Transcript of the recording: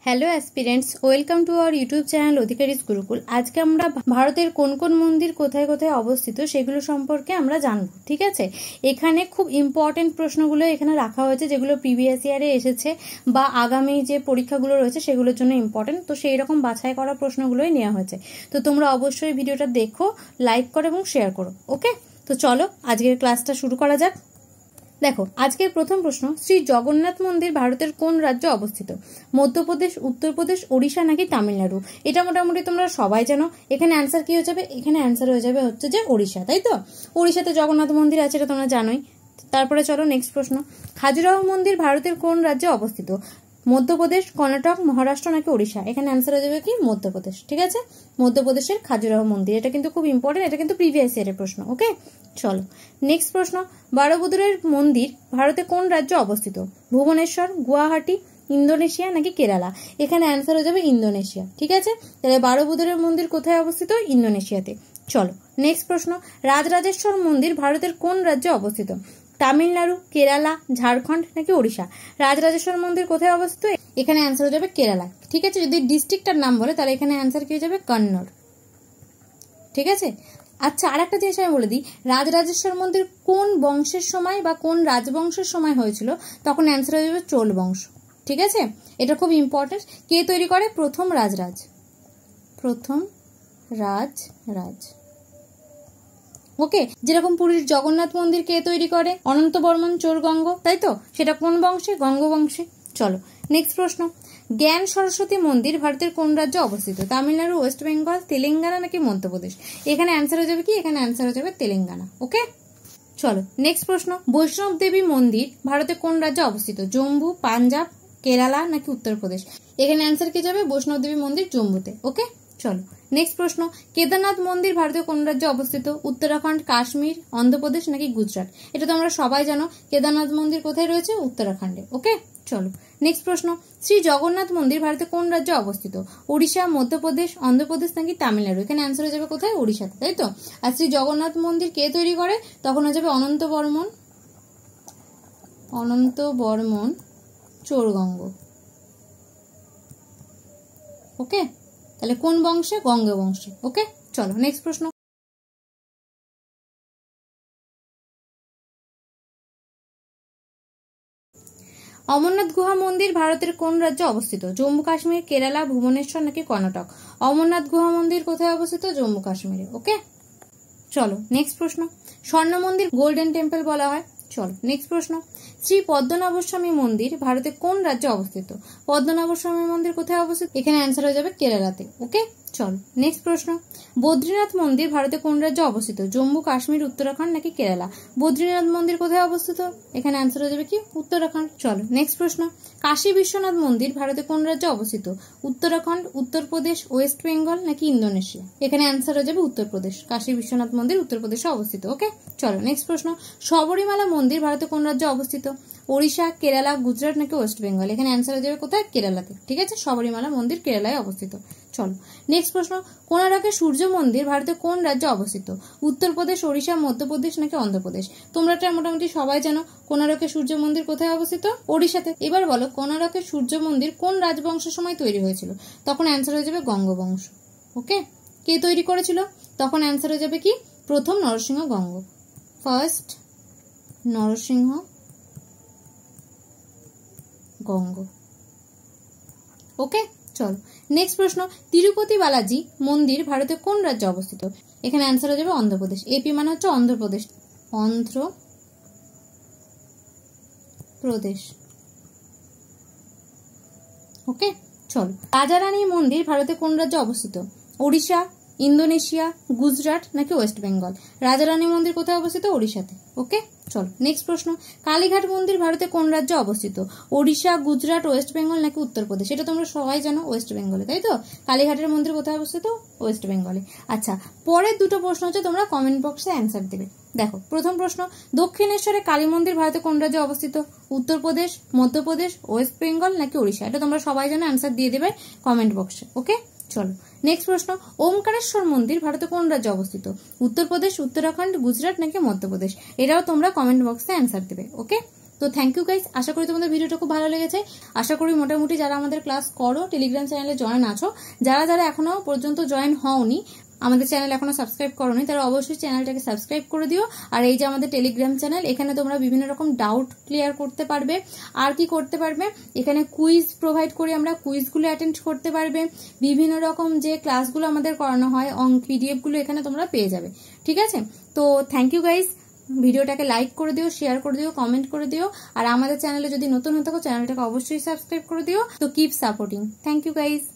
Hello aspirants, welcome to our YouTube channel Adhikari's Gurukul. আজকে আমরা ভারতের কোন কোন মন্দির কোথায় কোথায় অবস্থিত সেগুলো সম্পর্কে আমরা জানবো। ঠিক আছে, এখানে খুব ইম্পর্টেন্ট প্রশ্নগুলো এখানে রাখা হয়েছে, যেগুলো প্রিভিয়াস ইয়ারে এসেছে বা আগামী যে পরীক্ষাগুলো রয়েছে সেগুলোর জন্য ইম্পর্টেন্ট। তো সেই রকম বাছাই করা প্রশ্নগুলোই নেওয়া হয়েছে। তো তোমরা অবশ্যই ভিডিওটা দেখো, লাইক করো এবং শেয়ার করো। ওকে, তো চলো আজকের ক্লাসটা শুরু করা যাক। দেখো, আজকের প্রথম প্রশ্ন, শ্রী জগন্নাথ মন্দির ভারতের কোন রাজ্যে অবস্থিত? মধ্যপ্রদেশ, উত্তরপ্রদেশ, ওড়িশা নাকি তামিলনাড়ু? এটা মোটামুটি তোমরা সবাই জানো। এখানে অ্যান্সার কি হয়ে যাবে? এখানে অ্যান্সার হয়ে যাবে হচ্ছে যে ওড়িশা, তাই তো? ওড়িশাতে জগন্নাথ মন্দির আছে, এটা তোমরা জানোই। তারপরে চলো নেক্সট প্রশ্ন, খাজুরাহো মন্দির ভারতের কোন রাজ্যে অবস্থিত? মধ্যপ্রদেশ, কর্ণাটক, মহারাষ্ট্র নাকি ওড়িশা? এখানে অ্যান্সার হয়ে যাবে কি মধ্যপ্রদেশ। ঠিক আছে, মধ্যপ্রদেশের খাজুরাহো মন্দির, এটা কিন্তু খুব ইম্পর্টেন্ট, এটা কিন্তু প্রিভিয়াস ইয়ারের প্রশ্ন। ওকে, চলো নেক্সট প্রশ্ন, বারোবুদুরের মন্দির ভারতে কোন রাজ্যে অবস্থিত? ভুবনেশ্বর, গুয়াহাটি, ইন্দোনেশিয়া নাকি কেরালা? এখানে অ্যান্সার হয়ে যাবে ইন্দোনেশিয়া। ঠিক আছে, তাহলে বারোবুদুরের মন্দির কোথায় অবস্থিত? ইন্দোনেশিয়াতে। চলো নেক্সট প্রশ্ন, রাজরাজেশ্বর মন্দির ভারতের কোন রাজ্যে অবস্থিত? তামিলনাড়ু, কেরালা, ঝাড়খণ্ড নাকি ওড়িশা? রাজরাজেশ্বর মন্দির কোথায় অবস্থিত? এখানে অ্যান্সার হয়ে যাবে কেরালা। ঠিক আছে, যদি ডিস্ট্রিক্টটার নাম বলে তাহলে এখানে অ্যান্সার কি হয়ে যাবে? কন্নড়। ঠিক আছে, আচ্ছা আর একটা জিনিস আমি বলে দিই, রাজরাজেশ্বর মন্দির কোন বংশের সময় বা কোন রাজবংশের সময় হয়েছিল? তখন অ্যান্সার হয়ে যাবে চোল বংশ। ঠিক আছে, এটা খুব ইম্পর্টেন্ট। কে তৈরি করে? প্রথম রাজরাজ। ওকে, যেরকম পুরীর জগন্নাথ মন্দির কে তৈরি করে? অনন্ত বর্মন চোরগঙ্গ, তাই তো? সেটা কোন বংশে? গঙ্গ বংশে। চলো নেক্সট প্রশ্ন, জ্ঞান সরস্বতী মন্দির ভারতের কোন রাজ্যে অবস্থিত? তামিলনাড়ু, ওয়েস্ট বেঙ্গল, তেলেঙ্গানা নাকি মধ্যপ্রদেশ? এখানে অ্যান্সার হয়ে যাবে কি? এখানে অ্যান্সার হয়ে যাবে তেলেঙ্গানা। ওকে, চলো নেক্সট প্রশ্ন, বৈষ্ণব দেবী মন্দির ভারতের কোন রাজ্যে অবস্থিত? জম্মু, পাঞ্জাব, কেরালা নাকি উত্তরপ্রদেশ? এখানে অ্যান্সার কি যাবে? বৈষ্ণব দেবী মন্দির জম্মুতে। ওকে, চলো নেক্সট প্রশ্ন, কেদারনাথ মন্দির ভারতের কোন রাজ্যে অবস্থিত? উত্তরাখণ্ড, কাশ্মীর, অন্ধ্রপ্রদেশ নাকি গুজরাট? এটা তো আমরা সবাই জানো, কেদারনাথ মন্দির কোথায় রয়েছে? উত্তরাখণ্ডে। ওকে, চলো নেক্সট প্রশ্ন, শ্রী জগন্নাথ মন্দির ভারতের কোন রাজ্যে অবস্থিত? ওড়িশা, মধ্যপ্রদেশ, অন্ধ্রপ্রদেশ নাকি তামিলনাড়ু? এখানে অ্যান্সার হয়ে যাবে কোথায়? ওড়িশাতে, তাই তো? আর শ্রী জগন্নাথ মন্দির কে তৈরি করে? তখন হয়ে যাবে অনন্ত বর্মন চোরগঙ্গ। ওকে, তাহলে কোন বংশে? গঙ্গ বংশে। ওকে, চলো নেক্সট প্রশ্ন, অমরনাথ গুহা মন্দির ভারতের কোন রাজ্যে অবস্থিত? জম্মু কাশ্মীর, কেরালা, ভুবনেশ্বর নাকি কর্ণাটক? অমরনাথ গুহা মন্দির কোথায় অবস্থিত? জম্মু কাশ্মীরে। ওকে, চলো নেক্সট প্রশ্ন, স্বর্ণ মন্দির গোল্ডেন টেম্পল বলা হয়। চলো নেক্সট প্রশ্ন, শ্রী পদ্মনাভস্বামী মন্দির ভারতে কোন রাজ্যে অবস্থিত? পদ্মনাভস্বামী মন্দির কোথায় অবস্থিত? এখানে অ্যান্সার হয়ে যাবে কেরালাতে। ওকে, চলো নেক্সট প্রশ্ন, বদ্রীনাথ মন্দির ভারতে কোন রাজ্যে অবস্থিত? জম্মু, কাশ্মীর, উত্তরাখণ্ড নাকি কেরালা? বদ্রীনাথ মন্দির কোথায় অবস্থিত? এখানে অ্যান্সার হয়ে যাবে কি? উত্তরাখণ্ড। চলো নেক্সট প্রশ্ন, কাশী বিশ্বনাথ মন্দির ভারতে কোন রাজ্যে অবস্থিত? উত্তরাখণ্ড, উত্তরপ্রদেশ, ওয়েস্ট বেঙ্গল নাকি ইন্দোনেশিয়া? এখানে অ্যান্সার হয়ে যাবে উত্তরপ্রদেশ। কাশী বিশ্বনাথ মন্দির উত্তরপ্রদেশে অবস্থিত। ওকে, চলো নেক্সট প্রশ্ন, শবরীমালা মন্দির ভারতে কোন রাজ্যে অবস্থিত? ওড়িশা, কেরালা, গুজরাট নাকি ওয়েস্ট বেঙ্গল? এখানে অ্যান্সার হয়ে যাবে কোথায়? কেরালাতে। ঠিক আছে, শবরীমালা মন্দির কেরালায় অবস্থিত। চলো নেক্সট প্রশ্ন, কোণারকের সূর্য মন্দির ভারতের কোন রাজ্যে অবস্থিত? উত্তরপ্রদেশ, ওড়িশা, মধ্যপ্রদেশ নাকি অন্ধ্রপ্রদেশ? তোমরা এটা মোটামুটি সবাই জানো, কোণারকের সূর্য মন্দির কোথায় অবস্থিত? ওড়িশাতে। এবার বলো, কোণারকের সূর্য মন্দির কোন রাজবংশের সময় তৈরি হয়েছিল? তখন অ্যান্সার হয়ে যাবে গঙ্গ বংশ। ওকে, কে তৈরি করেছিল? তখন অ্যান্সার হয়ে যাবে কি? প্রথম নরসিংহ গঙ্গ, ফার্স্ট নরসিংহ গঙ্গ। ওকে, চলো নেক্সট প্রশ্ন, তিরুপতি বালাজি মন্দির ভারতের কোন রাজ্যে অবস্থিত? এখানে অ্যান্সার হয়ে যাবে অন্ধ্রপ্রদেশ। এপি মানে হচ্ছে অন্ধ্রপ্রদেশ। ওকে, চলো, রাজারানী মন্দির ভারতে কোন রাজ্যে অবস্থিত? ওড়িশা, ইন্দোনেশিয়া, গুজরাট নাকি ওয়েস্ট বেঙ্গল? রাজারানী মন্দির কোথায় অবস্থিত? ওড়িশাতে। ওকে, চলো নেক্সট প্রশ্ন, কালীঘাট মন্দির ভারতে কোন রাজ্যে অবস্থিত? ওড়িশা, গুজরাট, ওয়েস্ট বেঙ্গল নাকি উত্তরপ্রদেশ? এটা তোমরা সবাই জানো, ওয়েস্ট বেঙ্গলে, তাই তো? কালীঘাটের মন্দির কোথায় অবস্থিত? ওয়েস্ট বেঙ্গলে। আচ্ছা, পরের দুটো প্রশ্ন হচ্ছে, তোমরা কমেন্ট বক্সে অ্যান্সার দেবে। দেখো, প্রথম প্রশ্ন, দক্ষিণেশ্বরে কালী মন্দির ভারতে কোন রাজ্যে অবস্থিত? উত্তরপ্রদেশ, মধ্যপ্রদেশ, ওয়েস্ট বেঙ্গল নাকি ওড়িশা? এটা তোমরা সবাই জানো, অ্যান্সার দিয়ে দেবে কমেন্ট বক্সে। ওকে, চলো নেক্সট প্রশ্ন, ওমকারেশ্বর মন্দির ভারতে কোন রাজ্যে অবস্থিত? উত্তরপ্রদেশ, উত্তরাখণ্ড, গুজরাট নাকি মধ্যপ্রদেশ? এটাও তোমরা কমেন্ট বক্সে অ্যান্সার দেবে। ওকে, তো থ্যাংক ইউ গাইস, আশা করি তোমাদের ভিডিওটা খুব ভালো লেগেছে। আশা করি মোটামুটি যারা আমাদের ক্লাস করো, টেলিগ্রাম চ্যানেলে জয়েন আছো, যারা যারা এখনো পর্যন্ত জয়েন হওনি, আমাদের চ্যানেল এখনো সাবস্ক্রাইব করোনি, তারা অবশ্যই চ্যানেলটাকে সাবস্ক্রাইব করে দিও। আর এই যে আমাদের টেলিগ্রাম চ্যানেল, এখানে তোমরা বিভিন্ন রকম ডাউট ক্লিয়ার করতে পারবে। আর কি করতে পারবে, এখানে কুইজ প্রোভাইড করি আমরা, কুইজগুলো অ্যাটেন্ড করতে পারবে। বিভিন্ন রকম যে ক্লাসগুলো আমাদের করানো হয়, পিডিএফ গুলো এখানে তোমরা পেয়ে যাবে। ঠিক আছে, তো থ্যাংক ইউ গাইস। ভিডিওটাকে লাইক করে দিও, শেয়ার করে দিও, কমেন্ট করে দিও। আর আমাদের চ্যানেলে যদি নতুন হয়ে থাকো, চ্যানেলটাকে অবশ্যই সাবস্ক্রাইব করে দিও। তো keep supporting. Thank you guys.